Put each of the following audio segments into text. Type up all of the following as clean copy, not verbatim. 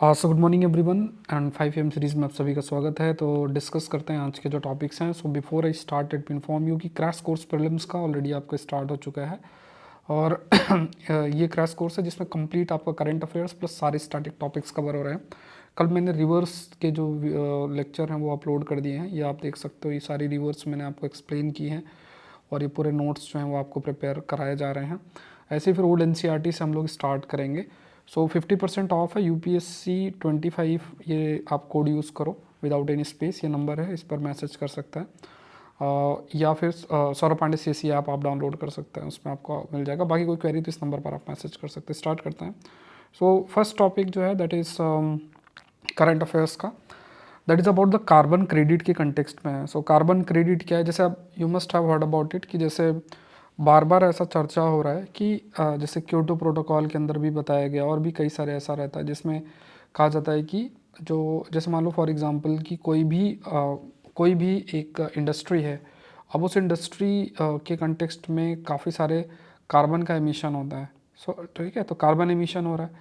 So good morning everyone and 5 AM series में आप सभी का स्वागत है। तो डिस्कस करते हैं आज के जो टॉपिक्स हैं। So before I start let me inform you कि क्रैश कोर्स प्रीलिम्स का ऑलरेडी आपका स्टार्ट हो चुका है और ये क्रैश कोर्स है जिसमें कंप्लीट आपका करंट अफेयर्स प्लस सारे स्टैटिक टॉपिक्स कवर हो रहे हैं। कल मैंने रिवर्स के जो लेक्चर हैं वो अपलोड कर दिए हैं, ये आप देख सकते हो। ये सारी रिवर्स मैंने आपको एक्सप्लेन की हैं और ये पूरे नोट्स जो हैं वो आपको प्रिपेयर कराए जा रहे हैं। ऐसे ही फिर ओल्ड NCERT से हम लोग स्टार्ट करेंगे। सो 50% ऑफ है UPSC 25। ये आप कोड यूज़ करो विदाउट एनी स्पेस, ये नंबर है, इस पर मैसेज कर सकता है। या फिर सौरभ पांडे CSE ऐप आप डाउनलोड कर सकते हैं, उसमें आपको मिल जाएगा। बाकी कोई क्वेरी तो इस नंबर पर आप मैसेज कर सकते हैं। स्टार्ट करते हैं। सो फर्स्ट टॉपिक जो है दैट इज़ करंट अफेयर्स का, that is about the carbon credit के कंटेक्स्ट में है। सो कार्बन क्रेडिट क्या है, जैसे आप you must have heard about it कि जैसे बार बार ऐसा चर्चा हो रहा है कि जैसे क्योटो प्रोटोकॉल के अंदर भी बताया गया और भी कई सारे ऐसा रहता है जिसमें कहा जाता है कि जो जैसे मान लो फॉर एग्जांपल कि कोई भी एक इंडस्ट्री है, अब उस इंडस्ट्री के कंटेक्स्ट में काफ़ी सारे कार्बन का एमिशन होता है। सो ठीक है, तो कार्बन एमिशन हो रहा है।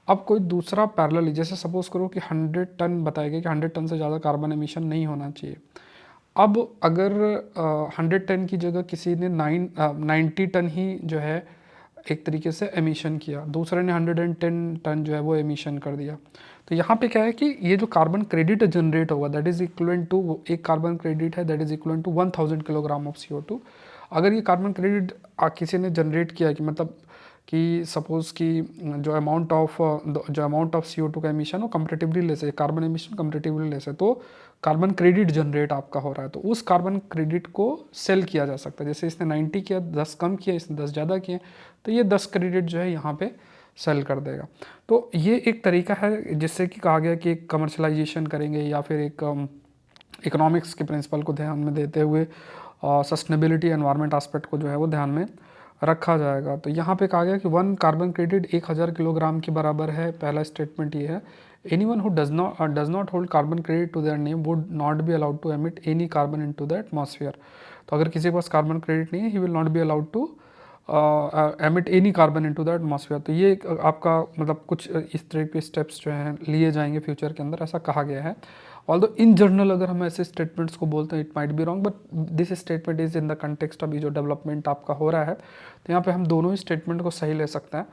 अब कोई दूसरा पैरेलली, जैसे सपोज करो कि 100 टन बताया गया कि 100 टन से ज़्यादा कार्बन एमिशन नहीं होना चाहिए। अब अगर 100 टन की जगह किसी ने 90 टन ही जो है एक तरीके से एमिशन किया, दूसरे ने 110 टन जो है वो एमिशन कर दिया, तो यहाँ पे क्या है कि ये जो कार्बन क्रेडिट जनरेट होगा दैट इज इक्वलेंट टू, एक कार्बन क्रेडिट है that is equivalent to 1000 kilogram of CO2। अगर ये कार्बन क्रेडिट किसी ने जनरेट किया कि मतलब कि सपोज़ कि जो अमाउंट ऑफ CO2 का एमिशन हो कंपेरेटिवली लेस है, कार्बन एमिशन कंपेरेटिवली लेस है, तो कार्बन क्रेडिट जनरेट आपका हो रहा है, तो उस कार्बन क्रेडिट को सेल किया जा सकता है। जैसे इसने 90 किया, 10 कम किया, इसने 10 ज़्यादा किए, तो ये 10 क्रेडिट जो है यहाँ पे सेल कर देगा। तो ये एक तरीका है जिससे कि कहा गया कि एक कमर्शलाइजेशन करेंगे या फिर एक इकोनॉमिक्स के प्रिंसिपल को ध्यान में देते हुए सस्टेनेबिलिटी एनवायरनमेंट एस्पेक्ट को जो है वो ध्यान में रखा जाएगा। तो यहाँ पे कहा गया कि 1 कार्बन क्रेडिट 1000 किलोग्राम के बराबर है। पहला स्टेटमेंट ये है, anyone who does not hold carbon credit to their name would not be allowed to emit any carbon into the atmosphere. तो अगर किसी के पास कार्बन क्रेडिट नहीं है, he will not be allowed to emit any carbon into the atmosphere. तो ये आपका मतलब कुछ इस तरह के स्टेप्स जो हैं लिए जाएंगे फ्यूचर के अंदर, ऐसा कहा गया है। ऑल्दो इन जनरल अगर हम ऐसे स्टेटमेंट्स को बोलते हैं, it might be wrong, but this statement is in the context अभी जो डेवलपमेंट आपका हो रहा है, तो यहाँ पे हम दोनों ही स्टेटमेंट को सही ले सकते हैं।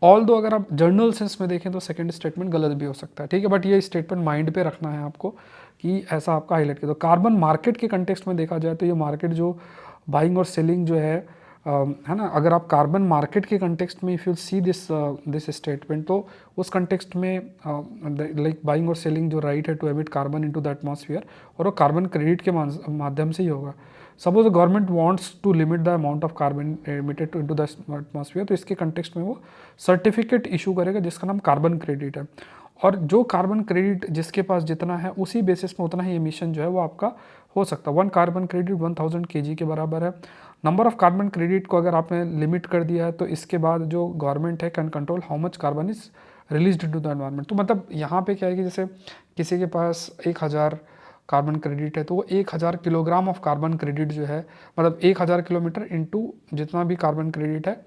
ऑल्दो अगर आप जर्नल सेंस में देखें तो सेकंड स्टेटमेंट गलत भी हो सकता है, ठीक है, बट ये स्टेटमेंट माइंड पे रखना है आपको कि ऐसा आपका हाईलाइट किया। तो कार्बन मार्केट के कंटेक्स्ट में देखा जाए तो ये मार्केट जो बाइंग और सेलिंग जो है ना, अगर आप कार्बन मार्केट के कंटेक्स्ट में if you see this statement, तो उस कंटेक्स्ट में लाइक बाइंग और सेलिंग जो राइट है to emit carbon into the atmosphere, और वो कार्बन क्रेडिट के माध्यम से ही होगा। Suppose the government wants to limit the amount of carbon emitted into the atmosphere, तो इसके कंटेक्स्ट में वो सर्टिफिकेट इशू करेगा जिसका नाम कार्बन क्रेडिट है, और जो कार्बन क्रेडिट जिसके पास जितना है उसी बेसिस में उतना ही एमिशन जो है वो आपका हो सकता है। 1 कार्बन क्रेडिट 1000 kg के बराबर है। नंबर ऑफ कार्बन क्रेडिट को अगर आपने लिमिट कर दिया है तो इसके बाद जो गवर्नमेंट है can control how much carbon is release into the environment. तो मतलब यहाँ पे क्या है कि जैसे किसी के पास 1000 कार्बन क्रेडिट है तो वो 1000 किलोग्राम ऑफ कार्बन क्रेडिट जो है, मतलब 1000 किलोमीटर इंटू जितना भी कार्बन क्रेडिट है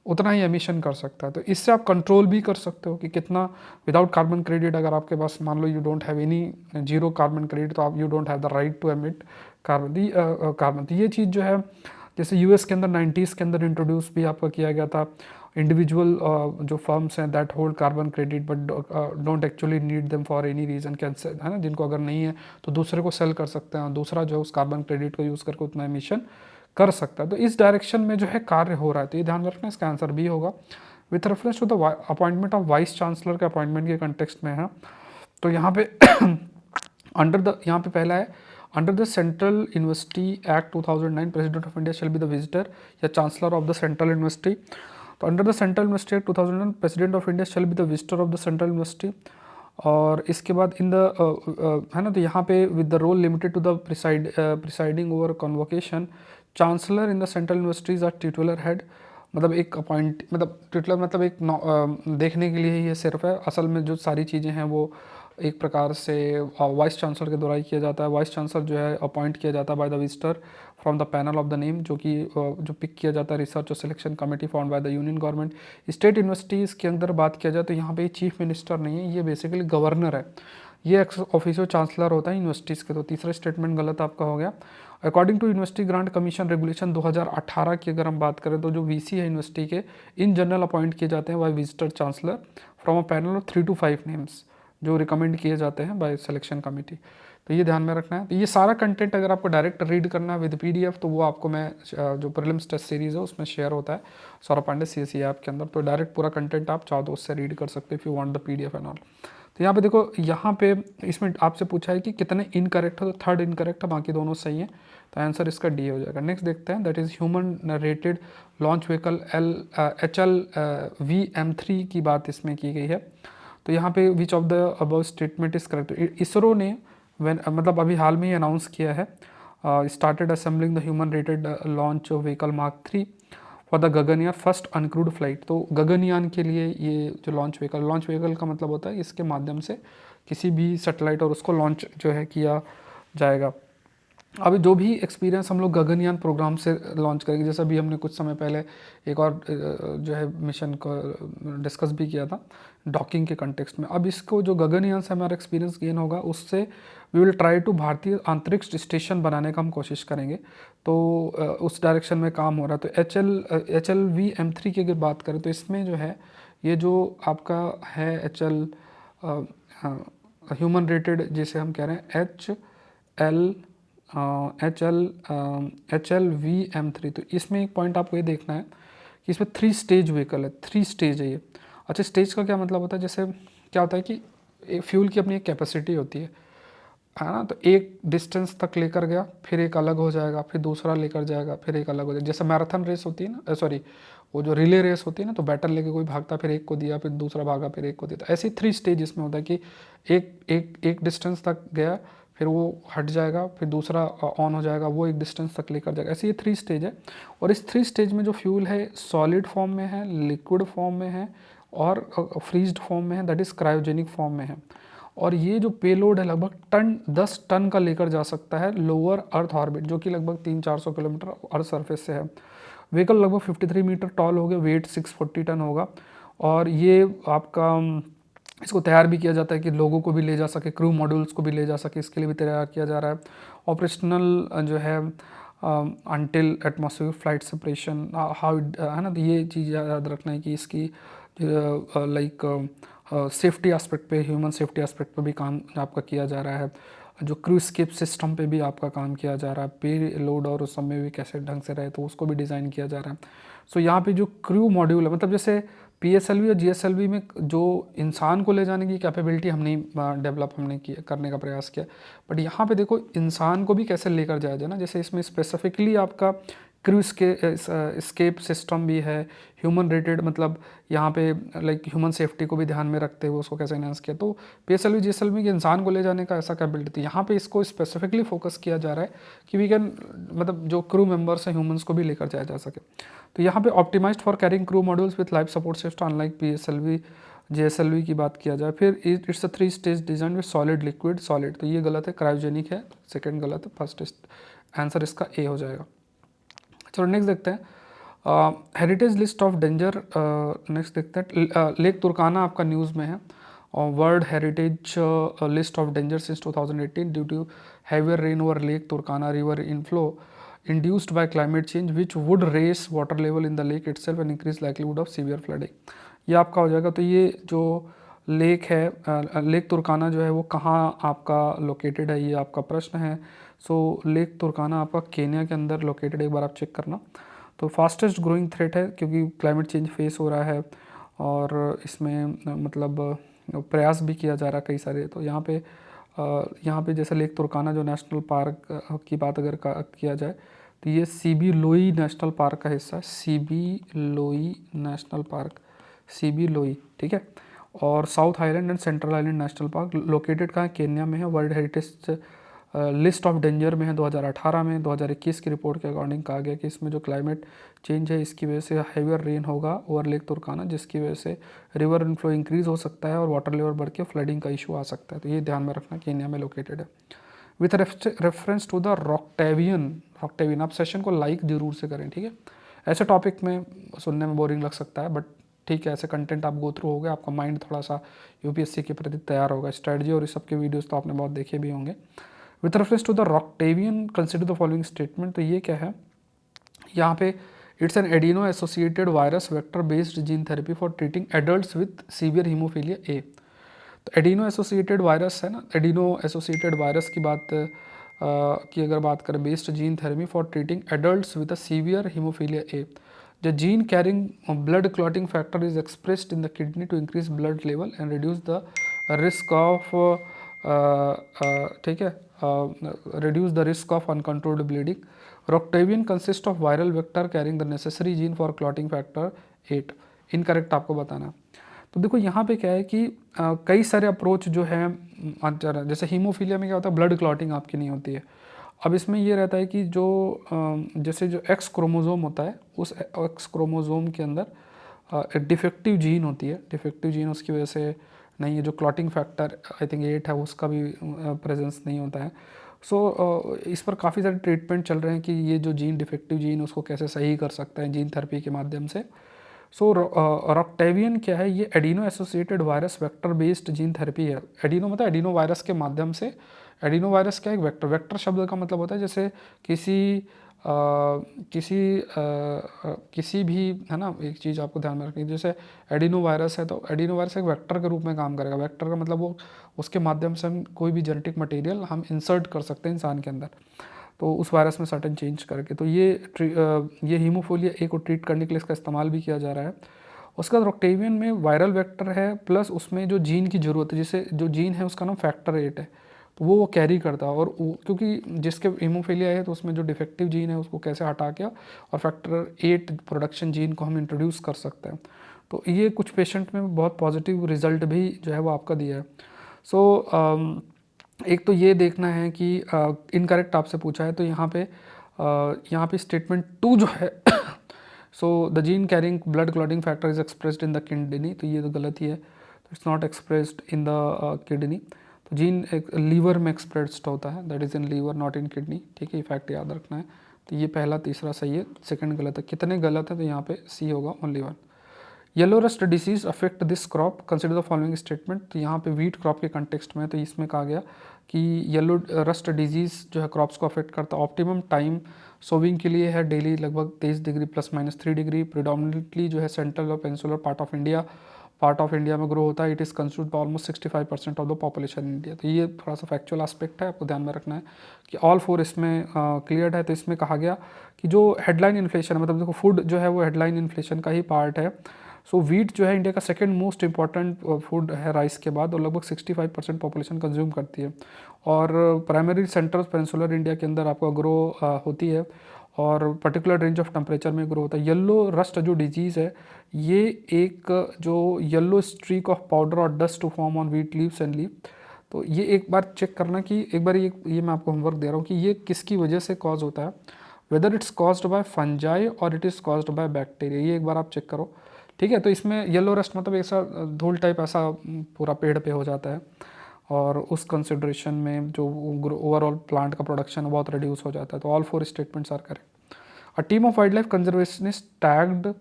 उतना ही एमिशन कर सकता है। तो इससे आप कंट्रोल भी कर सकते हो कि कितना विदाउट कार्बन क्रेडिट, अगर आपके पास मान लो you don't have any zero carbon credit, तो आप you don't have the right to emit carbon. तो ये चीज़ जो है जैसे US के अंदर 90s के अंदर इंट्रोड्यूस भी आपका किया गया था। इंडिविजुअल जो फर्म्स हैं that hold carbon credit but don't actually need them for any reason, cancel है ना, जिनको अगर नहीं है तो दूसरे को सेल कर सकते हैं, दूसरा जो है उस कार्बन क्रेडिट को यूज़ करके उतना एमिशन कर सकता है। तो इस डायरेक्शन में जो है कार्य हो रहा है, तो ये ध्यान रखना, इसका आंसर भी होगा। With reference to the appointment of vice chancellor के अपॉइंटमेंट के कंटेक्स्ट में है, तो यहाँ पे यहाँ पे पहला है under the central university act 2009 president of India shall be the visitor या chancellor of the central university. तो under the central university act 2009 president of India shall be the visitor of the central university. और इसके बाद in the है ना, तो यहाँ पे with the role limited to the presiding over convocation, chancellor in the central universities are titular head. मतलब एक मतलब ट्यूटुलर मतलब एक देखने के लिए ही ये सिर्फ है, असल में जो सारी चीज़ें हैं वो एक प्रकार से वाइस चांसलर के द्वारा ही किया जाता है। वाइस चांसलर जो है अपॉइंट किया जाता है by the visitor from the panel of the name, जो कि जो पिक किया जाता है रिसर्च और selection committee form by the union government. State universities के अंदर बात किया जाए तो यहाँ पे चीफ मिनिस्टर नहीं है, ये बेसिकली गवर्नर है, ये एक्स ऑफिशियो चांसलर होता है यूनिवर्सिटीज़ के। तो तीसरा स्टेटमेंट गलत आपका हो गया। According to University Grant Commission regulation 2018 की अगर हम बात करें तो जो वीसी है यूनिवर्सिटी के इन जनरल अपॉइंट किए जाते हैं by visitor chancellor from a panel of 3 to 5 names जो रिकमेंड किए जाते हैं बाय सिलेक्शन कमेटी। तो ये ध्यान में रखना है। तो ये सारा कंटेंट अगर आपको डायरेक्ट रीड करना है विद पीडीएफ तो वो आपको मैं जो प्रीलिम्स टेस्ट सीरीज़ है उसमें शेयर होता है सौरभ पांडे सीएसई ऐप के अंदर। तो डायरेक्ट पूरा कंटेंट आप चाहो तो उससे रीड कर सकते हो if you want the PDF and all. तो यहाँ पे देखो, यहाँ पे इसमें आपसे पूछा है कि कितने इनकरेक्ट है, तो थर्ड इनकरेक्ट है, बाकी दोनों सही है। तो आंसर इसका डी हो जाएगा। नेक्स्ट देखते हैं, that is human rated launch vehicle HLV-M3 की बात इसमें की गई है। तो यहाँ पे which of the above statement is correct. ISRO ने मतलब अभी हाल में ही अनाउंस किया है started assembling the human rated launch vehicle mark 3 for the Gaganyaan first uncrewed flight. तो गगनयान के लिए ये जो लॉन्च व्हीकल का मतलब होता है इसके माध्यम से किसी भी सैटेलाइट और उसको लॉन्च जो है किया जाएगा। अब जो भी एक्सपीरियंस हम लोग गगनयान प्रोग्राम से लॉन्च करेंगे, जैसा भी हमने कुछ समय पहले एक और जो है मिशन को डिस्कस भी किया था डॉकिंग के कंटेक्स्ट में। अब इसको जो गगनयान से हमारा एक्सपीरियंस गेन होगा उससे वी विल ट्राई टू भारतीय अंतरिक्ष स्टेशन बनाने का हम कोशिश करेंगे। तो उस डायरेक्शन में काम हो रहा है। तो HLV-M3 की अगर बात करें तो इसमें जो है ये जो आपका है ह्यूमन रेटेड जिसे हम कह रहे हैं HLV-M3। तो इसमें एक पॉइंट आपको ये देखना है कि इसमें 3 स्टेज व्हीकल है, 3 स्टेज है ये। अच्छा, स्टेज का क्या मतलब होता है, जैसे क्या होता है कि फ्यूल की अपनी एक कैपेसिटी होती है ना। तो एक डिस्टेंस तक लेकर गया, फिर एक अलग हो जाएगा, फिर दूसरा लेकर जाएगा, फिर एक अलग हो जाएगा। जैसे मैराथन रेस होती है ना, सॉरी वो जो रिले रेस होती है ना, तो बैटन लेके कोई भागता, फिर एक को दिया, फिर दूसरा भागा, फिर एक को दिया। तो ऐसे 3 स्टेज इसमें होता है कि एक डिस्टेंस तक गया, फिर वो हट जाएगा, फिर दूसरा ऑन हो जाएगा, वो एक डिस्टेंस तक लेकर जाएगा। ऐसे ये 3 स्टेज है। और इस 3 स्टेज में जो फ्यूल है सॉलिड फॉर्म में है, लिक्विड फॉर्म में है और फ्रीज्ड फॉर्म में है, दैट इज़ क्रायोजेनिक फॉर्म में है। और ये जो पेलोड है लगभग 10 टन का लेकर जा सकता है लोअर अर्थ ऑर्बिट, जो कि लगभग 300-400 किलोमीटर अर्थ सरफेस से है। व्हीकल लगभग 53 मीटर टॉल हो गया, वेट 640 टन होगा। और ये आपका इसको तैयार भी किया जाता है कि लोगों को भी ले जा सके, क्रू मॉड्यूल्स को भी ले जा सके, इसके लिए भी तैयार किया जा रहा है। ऑपरेशनल जो है until atmosphere flight separation how है ना। तो ये चीज़ याद रखना है कि इसकी लाइक सेफ्टी एस्पेक्ट पे, ह्यूमन सेफ्टी एस्पेक्ट पे भी काम आपका किया जा रहा है। जो क्रू स्केप सिस्टम पे भी आपका काम किया जा रहा है, पे लोड और उस समय भी कैसे ढंग से रहे तो उसको भी डिज़ाइन किया जा रहा है। सो यहाँ पे जो क्रू मॉड्यूल है, मतलब जैसे PSLV और GSLV में जो इंसान को ले जाने की कैपेबिलिटी हमने डेवलप हमने किया, करने का प्रयास किया। बट यहाँ पे देखो इंसान को भी कैसे लेकर जाया जाए ना, जैसे इसमें स्पेसिफिकली आपका क्रू स्केप सिस्टम भी है, ह्यूमन रेटेड, मतलब यहाँ पे लाइक ह्यूमन सेफ्टी को भी ध्यान में रखते हुए उसको कैसे एनहांस किया। तो PSLV GSLV के इंसान को ले जाने का ऐसा कैपेबिलिटी, यहाँ पे इसको स्पेसिफिकली फोकस किया जा रहा है कि वी कैन, मतलब जो क्रू मेंबर्स हैं ह्यूमंस को भी लेकर जाया जा सके। तो यहाँ पे optimised for carrying crew modules with life support system unlike PSLV GSLV की बात किया जाए। फिर it's a 3 stage design with solid liquid solid, तो ये गलत है, क्रायोजेनिक है, सेकंड गलत है, फर्स्ट आंसर इसका ए हो जाएगा। चलो नेक्स्ट देखते हैं heritage list of danger. Next देखते हैं लेक तुर्काना आपका न्यूज़ में है और world heritage list of danger since 2018 due to heavier rain over Lake Turkana river inflow induced by climate change which would raise water level in the lake itself and increase likelihood of severe flooding। ये आपका हो जाएगा। तो ये जो lake है lake तुर्काना जो है वो कहाँ आपका लोकेटेड है, ये आपका प्रश्न है। सो लेक तुर्काना आपका केन्या के अंदर लोकेटेड, एक बार आप चेक करना। तो फास्टेस्ट ग्रोइंग थ्रेट है क्योंकि क्लाइमेट चेंज फेस हो रहा है और इसमें मतलब प्रयास भी किया जा रहा है कई सारे। तो यहाँ पे जैसे लेक तुर्काना जो नेशनल पार्क की बात अगर किया जाए तो ये सीबी लोई नेशनल पार्क का हिस्सा है, सीबी लोई नेशनल पार्क, सीबी लोई, ठीक है। और south island and central island national park located कहाँ है, केन्या में है। World heritage list of danger में है 2018 में। 2021 की रिपोर्ट के अकॉर्डिंग कहा गया कि इसमें जो क्लाइमेट चेंज है इसकी वजह से हैवियर रेन होगा ओवर लेक तुर्काना, जिसकी वजह से रिवर इनफ्लो इंक्रीज हो सकता है और वाटर लेवल बढ़ के फ्लडिंग का इशू आ सकता है। तो ये ध्यान में रखना केन्या में लोकेटेड है। विथ रेफरेंस टू द रॉकटेवियन आप सेशन को लाइक जरूर से करें, ठीक है। ऐसे टॉपिक में सुनने में बोरिंग लग सकता है, बट ठीक है, ऐसे कंटेंट आप गो थ्रू हो गए, आपका माइंड थोड़ा सा यूपीएससी के प्रति तैयार होगा। स्ट्रेटजी और इस सब के वीडियोस तो आपने बहुत देखे भी होंगे। With reference to the Roctavian consider the following statement, तो ये क्या है यहाँ पे, it's an adeno associated virus vector based gene therapy for treating adults with severe haemophilia A. तो एडिनो एसोसिएटेड वायरस है ना, एडिनो एसोसिएटेड वायरस की अगर बात करें, based gene therapy for treating adults with a severe haemophilia A. The gene carrying blood clotting factor is expressed in the kidney to increase blood level and reduce the risk of, ठीक है, reduce the risk of uncontrolled bleeding. Roctavian consists of viral vector carrying the necessary gene for clotting factor 8. Incorrect आपको बताना। तो देखो यहाँ पे क्या है कि कई सारे अप्रोच जो है, जैसे हीमोफीलिया में क्या होता है, ब्लड क्लॉटिंग आपकी नहीं होती है। अब इसमें ये रहता है कि जो जैसे जो एक्स क्रोमोज़ोम होता है, उस एक्स क्रोमोज़ोम के अंदर एक डिफेक्टिव जीन होती है। डिफेक्टिव जीन उसकी वजह से नहीं है, जो क्लॉटिंग फैक्टर आई थिंक 8 है उसका भी प्रेजेंस नहीं होता है। सो इस पर काफ़ी सारे ट्रीटमेंट चल रहे हैं कि ये जो जीन डिफेक्टिव जीन उसको कैसे सही कर सकते हैं जीन थेरेपी के माध्यम से। सो रॉकटेवियन क्या है, ये adeno associated virus vector based gene therapy है। एडिनो मतलब एडिनो वायरस के माध्यम से, एडिनो वायरस क्या है, वेक्टर, वेक्टर शब्द का मतलब होता है जैसे किसी भी, है ना, एक चीज़ आपको ध्यान में रखनी है, जैसे एडिनो वायरस है तो एडिनो वायरस एक वेक्टर के रूप में काम करेगा। वेक्टर का मतलब वो उसके माध्यम से हम कोई भी जेनेटिक मटेरियल हम इंसर्ट कर सकते हैं इंसान के अंदर, तो उस वायरस में सर्टेन चेंज करके। तो ये हीमोफीलिया ए को ट्रीट करने के लिए इसका इस्तेमाल भी किया जा रहा है। उसके बाद रॉकटेवियन में वायरल वेक्टर है प्लस उसमें जो जीन की ज़रूरत है, जैसे जो जीन है उसका नाम फैक्टर 8 है, तो वो कैरी करता है। और क्योंकि जिसके हीमोफीलिया है तो उसमें जो डिफेक्टिव जीन है उसको कैसे हटा के और फैक्टर 8 प्रोडक्शन जीन को हम इंट्रोड्यूस कर सकते हैं। तो ये कुछ पेशेंट में बहुत पॉजिटिव रिजल्ट भी जो है वो आपका दिया है। सो एक तो ये देखना है कि इनकरेक्ट आपसे पूछा है, तो यहाँ पे स्टेटमेंट 2 जो है so the gene carrying blood clotting factor is expressed in the kidney, तो ये तो गलत ही है, तो it's not expressed in the kidney. तो जीन एक लीवर में एक्सप्रेस्ड होता है, that is in liver not in kidney, ठीक है, ये फैक्ट याद रखना है। तो ये पहला, तीसरा सही है, सेकंड गलत है। कितने गलत है, तो यहाँ पे सी होगा, only 1। Yellow rust disease affect this crop, consider the following statement, तो यहाँ पे वीट क्रॉप के कंटेक्स्ट में, तो इसमें कहा गया कि येलो रस्ट डिजीज़ जो है क्रॉप्स को अफेक्ट करता है। ऑप्टिमम टाइम सोविंग के लिए है डेली लगभग 23 डिग्री ±3 डिग्री। प्रिडोमिनेटली जो है सेंट्रल और पेंसुलर पार्ट ऑफ इंडिया में ग्रो होता है। It is consumed by almost 65% of the population in India. तो ये थोड़ा सा फैक्चुअल एस्पेक्ट है, आपको ध्यान में रखना है कि ऑल 4 इसमें क्लियर है। तो इसमें कहा गया कि जो हेडलाइन इन्फ्लेशन, मतलब देखो फूड जो है वो हेडलाइन इन्फ्लेशन का ही पार्ट है। सो वीट जो है इंडिया का सेकंड मोस्ट इंपॉर्टेंट फूड है राइस के बाद, और लगभग 65% पॉपुलेशन कंज्यूम करती है। और प्राइमरी सेंट्रल पेनिनसुलर इंडिया के अंदर आपको ग्रो होती है और पर्टिकुलर रेंज ऑफ टेम्परेचर में ग्रो होता है। येलो रस्ट जो डिजीज़ है, ये एक जो येलो स्ट्रीक ऑफ पाउडर और dust to form on wheat leaves and leaf, तो ये एक बार चेक करना कि एक बार ये मैं आपको होमवर्क दे रहा हूँ कि ये किसकी वजह से कॉज होता है, whether it's caused by fungi और it is caused by bacteria, ये एक बार आप चेक करो, ठीक है। तो इसमें येलो रस्ट मतलब ऐसा धूल टाइप ऐसा पूरा पेड़ पे हो जाता है, और उस कंसिडरेशन में जो ओवरऑल प्लांट का प्रोडक्शन है बहुत रिड्यूस हो जाता है। तो all 4 statements are correct. A team of wildlife conservationist tagged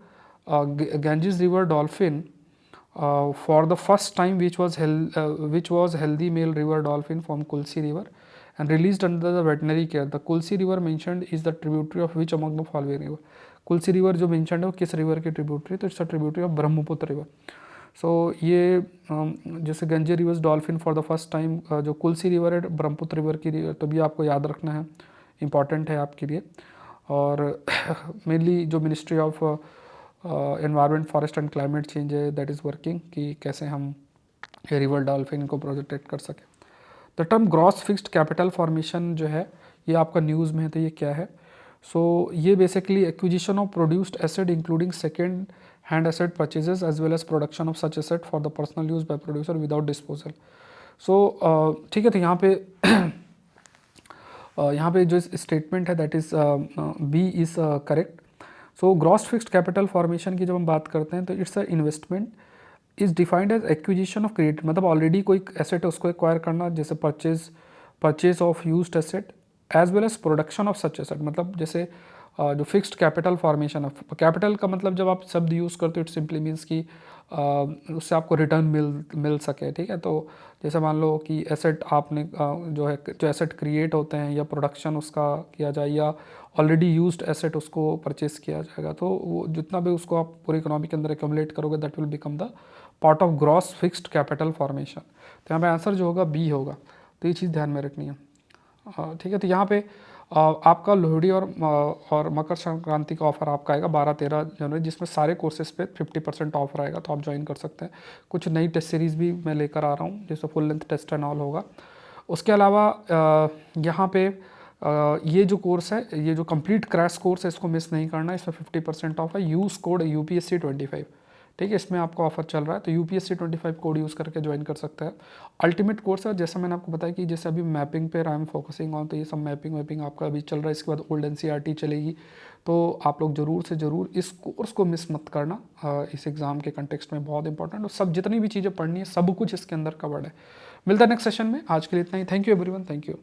Ganges river dolphin for the first time, which was healthy male river dolphin from Kulsi river and released under the veterinary care. The Kulsi river mentioned is the tributary of which among the following river? Kulsi river जो mentioned है वो किस river की tributary, तो it's a tributary of Brahmaputra river. So ये जैसे Ganges rivers dolphin for the first time, जो Kulsi river है ब्रह्मपुत्र रिवर की रिवर, तो भी आपको याद रखना है, इंपॉर्टेंट है आपके लिए। और मेनली जो ministry of environment forest and climate change है, दैट इज़ वर्किंग कि कैसे हम रिवर डॉल्फिन को प्रोटेक्ट कर सकें। The term gross fixed capital formation जो है ये आपका न्यूज़ में है, तो ये क्या है? सो ये basically acquisition of produced asset including second hand asset purchases as well as production of such asset for the personal use by producer without disposal. So ठीक है, तो यहाँ पे यहाँ पे जो स्टेटमेंट है that is B is correct. So gross fixed capital formation की जब हम बात करते हैं तो it's a investment is defined as acquisition of credit, मतलब ऑलरेडी कोई एसेट है उसको एक्वायर करना, जैसे purchase of used asset as well as production of such asset. मतलब जैसे जो फिक्स्ड कैपिटल फॉर्मेशन है, कैपिटल का मतलब जब आप शब्द यूज़ करते हो इट सिंपली मीन्स कि उससे आपको रिटर्न मिल सके, ठीक है। तो जैसे मान लो कि एसेट आपने जो एसेट क्रिएट होते हैं या प्रोडक्शन उसका किया जाए या ऑलरेडी यूज्ड एसेट उसको परचेस किया जाएगा, तो वो जितना भी उसको आप पूरी इकोनॉमी के अंदर एक्यूमुलेट करोगे that will become the part of gross fixed capital formation. तो यहाँ पे आंसर जो होगा बी होगा, तो ये चीज़ ध्यान में रखनी है। ठीक है, तो यहाँ पे आपका लोहड़ी और मकर संक्रांति का ऑफर आपका आएगा 12-13 जनवरी, जिसमें सारे कोर्सेज पे 50% ऑफर आएगा, तो आप ज्वाइन कर सकते हैं। कुछ नई टेस्ट सीरीज़ भी मैं लेकर आ रहा हूँ जिसमें full length test and all होगा। उसके अलावा यहाँ पे ये जो कोर्स है, ये जो कंप्लीट क्रैश कोर्स है, इसको मिस नहीं करना, इसमें 50% ऑफ है। यूज़ कोड UPSC25, ठीक है, इसमें आपका ऑफर चल रहा है, तो UPSC25 कोड यूज़ करके ज्वाइन कर सकते हैं। अल्टीमेट कोर्स है, जैसा मैंने आपको बताया कि जैसे अभी मैपिंग पे आई एम फोकसिंग ऑन, तो ये सब मैपिंग वैपिंग आपका अभी चल रहा है, इसके बाद ओल्ड NCERT चलेगी। तो आप लोग ज़रूर से ज़रूर इस कोर्स को मिस मत करना, इस एग्ज़ाम के कंटेक्स्ट में बहुत इंपॉर्टेंट, और सब जितनी भी चीज़ें पढ़नी है सब कुछ इसके अंदर कवर्ड है। मिलता है नेक्स्ट सेशन में, आज के लिए इतना ही। Thank you everyone, thank you.